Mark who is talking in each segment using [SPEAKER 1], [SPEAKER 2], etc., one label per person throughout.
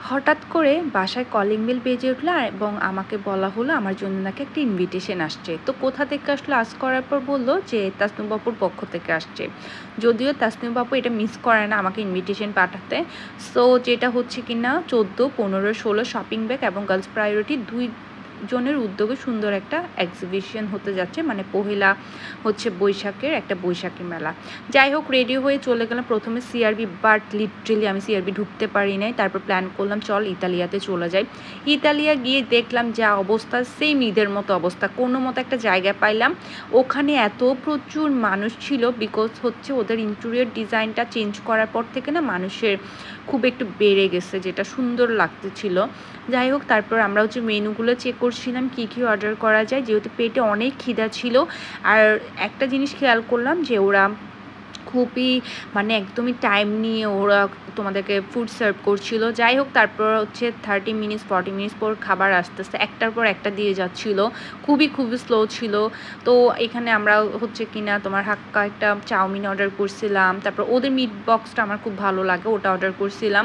[SPEAKER 1] হঠাৎ করে বাসায় কলিং বেল বেজে উঠলো এবং আমাকে বলা হলো আমার জন্য নাকি একটা ইনভিটেশন আসছে। তো কোথা থেকে আসলো আজ করার পর বলল যে তাসনিম আপুর পক্ষ থেকে আসছে। যদিও তাসনিম আপু এটা মিস করে না আমাকে ইনভিটেশন পাঠাতে। সো যেটা হচ্ছে কিনা 14, 15, 16 শপিং ব্যাগ এবং গার্লস প্রায়োরিটি 2 জনের উদ্যোগে সুন্দর একটা এক্সিবিশন হতে যাচ্ছে, মানে পহেলা হচ্ছে বৈশাখের একটা বৈশাখী মেলা। যাই হোক, রেডি হয়ে চলে গেলাম প্রথমে সিআরবি, বাট লিটারেলি আমি সিআরবি ঢুকতে পারি নাই। তারপর প্ল্যান করলাম চল ইতালিয়াতে চলে যাই। ইতালিয়া গিয়ে দেখলাম যা অবস্থা, সেম ঈদের মতো অবস্থা। কোনো মতো একটা জায়গা পাইলাম, ওখানে এত প্রচুর মানুষ ছিল, বিকজ হচ্ছে ওদের ইন্টেরিয়র ডিজাইনটা চেঞ্জ করার পর থেকে না মানুষের খুব একটু বেড়ে গেছে, যেটা সুন্দর লাগতেছিল। যাই হোক, তারপর আমরা হচ্ছে মেনুগুলো চেক করছিলাম কী কী অর্ডার করা যায়, যেহেতু পেটে অনেক খিদা ছিল। আর একটা জিনিস খেয়াল করলাম যে ওরা খুবই মানে একদমই টাইম নিয়ে ওরা তোমাদেরকে ফুড সার্ভ করছিল। যাই হোক, তারপর হচ্ছে 30 মিনিটস 40 মিনিটস পর খাবার আসতেছে, একটার পর একটা দিয়ে যাচ্ছিল, খুবই স্লো ছিল। তো এখানে আমরা হচ্ছে কিনা তোমার হাক্কা একটা চাউমিন অর্ডার করছিলাম, তারপর ওদের মিট বক্সটা আমার খুব ভালো লাগে, ওটা অর্ডার করছিলাম।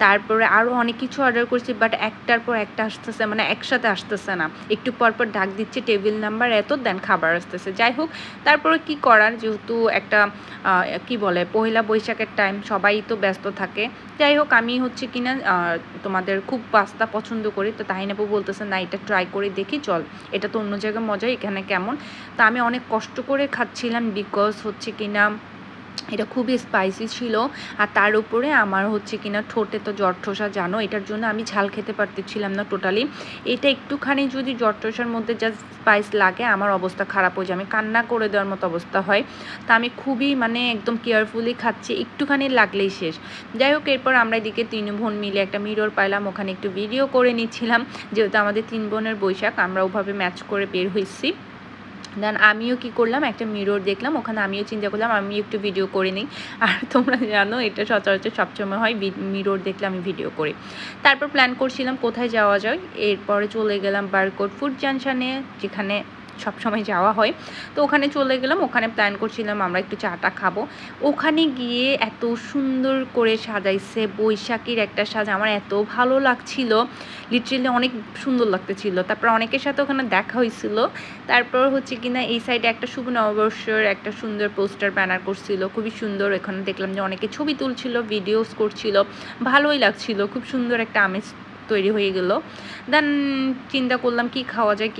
[SPEAKER 1] তারপরে আরও অনেক কিছু অর্ডার করছি, বাট একটার পর একটা আসতেছে, মানে একসাথে আসতেছে না, একটু পরপর ডাক দিচ্ছে টেবিল নাম্বার এত, দেন খাবার আসতেছে। যাই হোক, তারপরে কি করার, যেহেতু একটা কি বলে পহেলা বৈশাখের টাইম, সবাই তো ব্যস্ত থাকে। যাই হোক, আমি হচ্ছে কিনা তোমাদের খুব পাস্তা পছন্দ করি, তো তাহিনাপু বলতেছে না এটা ট্রাই করে দেখি চল, এটা তো অন্য জায়গায় মজা, এখানে কেমন। তো আমি অনেক কষ্ট করে খাচ্ছিলাম, বিকজ হচ্ছে কিনা এটা খুবই স্পাইসি ছিল। আর তার উপরে আমার হচ্ছে কিনা ঠোঁটে তো জ্বর-ঠোসা জানো, এটার জন্য আমি ঝাল খেতে পারতেছিলাম না টোটালি। এটা একটুখানি যদি জ্বর-ঠোসার মধ্যে যা স্পাইস লাগে আমার অবস্থা খারাপ হয়ে যায়, আমি কান্না করে দেওয়ার মতো অবস্থা হয়। তা আমি খুবই মানে একদম কেয়ারফুলি খাচ্ছি, একটুখানি লাগলেই শেষ। যাই হোক, এরপর আমরা এদিকে 3 বোন মিলে একটা মিরর পাইলাম, ওখানে একটু ভিডিও করে নিচ্ছিলাম, যেহেতু আমাদের 3 বোনের বৈশাখ, আমরা ওভাবে ম্যাচ করে বের হয়েছি। দেন আমিও কি করলাম, একটা মিরর দেখলাম, ওখানে আমিও চিন্তা করলাম আমি একটু ভিডিও করে নিই। আর তোমরা জানো এটা সচরাচর সবসময় হয়, মিরর দেখলে আমি ভিডিও করি। তারপর প্ল্যান করছিলাম কোথায় যাওয়া যায়, এরপরে চলে গেলাম বারকোড ফুড জাংশনে, যেখানে সবসময় যাওয়া হয়। তো ওখানে চলে গেলাম, ওখানে প্ল্যান করছিলাম আমরা একটু চাটা খাবো। ওখানে গিয়ে এত সুন্দর করে সাজাইছে, বৈশাখীর একটা সাজ আমার এত ভালো লাগছিল, লিটারেলি অনেক সুন্দর লাগতেছিল। তারপর অনেকের সাথে ওখানে দেখা হয়েছিল। তারপর হচ্ছে কিনা এই সাইডে একটা শুভ নববর্ষের একটা সুন্দর পোস্টার ব্যানার করছিল, খুবই সুন্দর। এখানে দেখলাম যে অনেকে ছবি তুলছিল, ভিডিওস করছিল, ভালোই লাগছিল, খুব সুন্দর একটা আমেজ তৈরি হয়ে গেল। দেন চিন্তা করলাম কি খাওয়া যায়,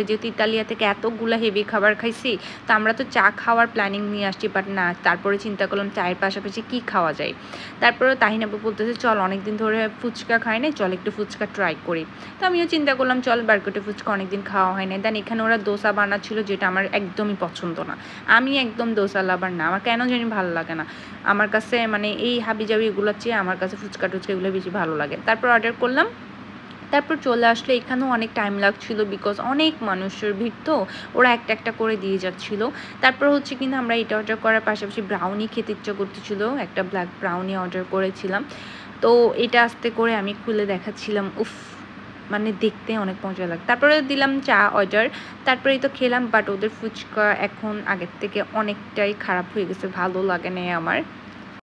[SPEAKER 1] যেহেতু ইতালিয়া থেকে এতগুলা হেভি খাবার খাইছি, তো আমরা তো চা খাওয়ার প্ল্যানিং নিয়ে আসছি, বাট না, তারপরে চিন্তা করলাম চায়ের পাশাপাশি কি খাওয়া যায়। তারপরে তাহিনাবু বলতেছে চল অনেকদিন ধরে ফুচকা খাই নাই, চল একটু ফুচকা ট্রাই করি। তো আমিও চিন্তা করলাম চল বারকোটে ফুচকা অনেকদিন খাওয়া হয় না। দেন এখানে ওরা দোসা বানাচ্ছিল, যেটা আমার একদমই পছন্দ না, আমি একদম দোসা লাভার না, আমার কেন জানি ভালো লাগে না। আমার কাছে মানে এই হাবিজাবি এগুলোর চেয়ে আমার কাছে ফুচকা টুচকা এগুলো বেশি ভালো লাগে। তারপর অর্ডার করলাম, তারপর চলে আসলে এখানেও অনেক টাইম লাগছিল, বিকজ অনেক মানুষের ভিড়, তো ওরা একটা একটা করে দিয়ে যাচ্ছিলো। তারপর হচ্ছে কিনা আমরা এটা অর্ডার করার পাশাপাশি ব্রাউনি খেতে ইচ্ছা করতেছিল, একটা ব্ল্যাক ব্রাউনি অর্ডার করেছিলাম। তো এটা আস্তে করে আমি খুলে দেখাচ্ছিলাম, উফ মানে দেখতে অনেক মজা লাগে। তারপরে দিলাম চা অর্ডার, তারপরেই তো খেলাম, বাট ওদের ফুচকা এখন আগের থেকে অনেকটাই খারাপ হয়ে গেছে, ভালো লাগে না আমার।